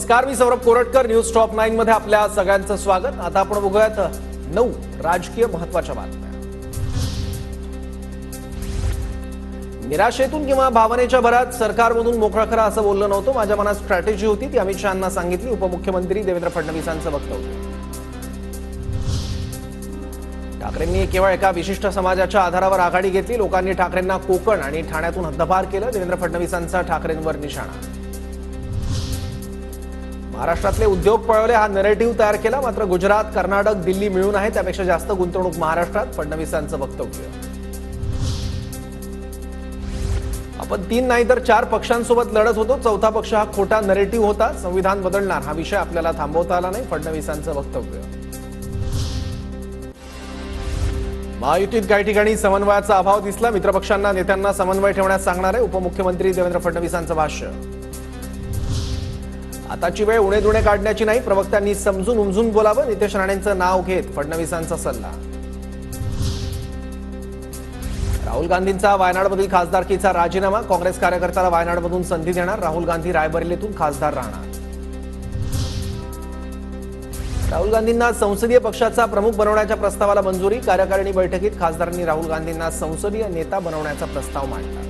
नमस्कार, मी Saurabh Koratkar. News top 9 मध्ये आपल्या सगळ्यांचं स्वागत. आता आपण बघूयात 9 राजकीय महत्त्वाच्या बातम्या. निराशेतून किंवा भावनेच्या भरात सरकारमधून मोकळा करा असं बोललं नव्हतं. माझ्या मनात स्ट्रॅटेजी होती, ती अमित शहांना सांगितली. उपमुख्यमंत्री देवेंद्र फडणवीसांचं वक्तव्य. ठाकरेंनी केवळ एका विशिष्ट समाजाच्या आधारावर आघाडी घेतली. लोकांनी ठाकरेंना कोकण आणि ठाण्यातून हद्दपार केलं. देवेंद्र फडणवीसांचा ठाकरेंवर निशाणा. महाराष्ट्रातले उद्योग पळवले हा नरेटिव्ह तयार केला. मात्र गुजरात, कर्नाटक, दिल्ली मिळून आहे, त्यापेक्षा जास्त गुंतवणूक महाराष्ट्रात. फडणवीसांचं वक्तव्य. आपण 3 नाही तर 4 पक्षांसोबत लढत होतो. चौथा पक्ष हा खोटा नरेटिव्ह होता. संविधान बदलणार हा विषय आपल्याला थांबवता आला नाही. फडणवीसांचं वक्तव्य. महायुतीत काही ठिकाणी समन्वयाचा अभाव दिसला. मित्रपक्षांना नेत्यांना समन्वय ठेवण्यास सांगणार आहे. उपमुख्यमंत्री देवेंद्र फडणवीसांचं भाष्य. आताची वेळ उणे-दुणे काढण्याची नाही. प्रवक्त्यांनी समजून उमजून बोलावं. नितेश राणेंचं नाव घेत फडणवीसांचा सल्ला. राहुल गांधींचा वायनाडमधील खासदारकीचा राजीनामा. काँग्रेस कार्यकर्त्याला वायनाडमधून संधी देणार. राहुल गांधी रायबरेलीतून खासदार राहणार. राहुल गांधींना संसदीय पक्षाचा प्रमुख बनवण्याच्या प्रस्तावाला मंजुरी. कार्यकारिणी बैठकीत खासदारांनी राहुल गांधींना संसदीय नेता बनवण्याचा प्रस्ताव मांडला.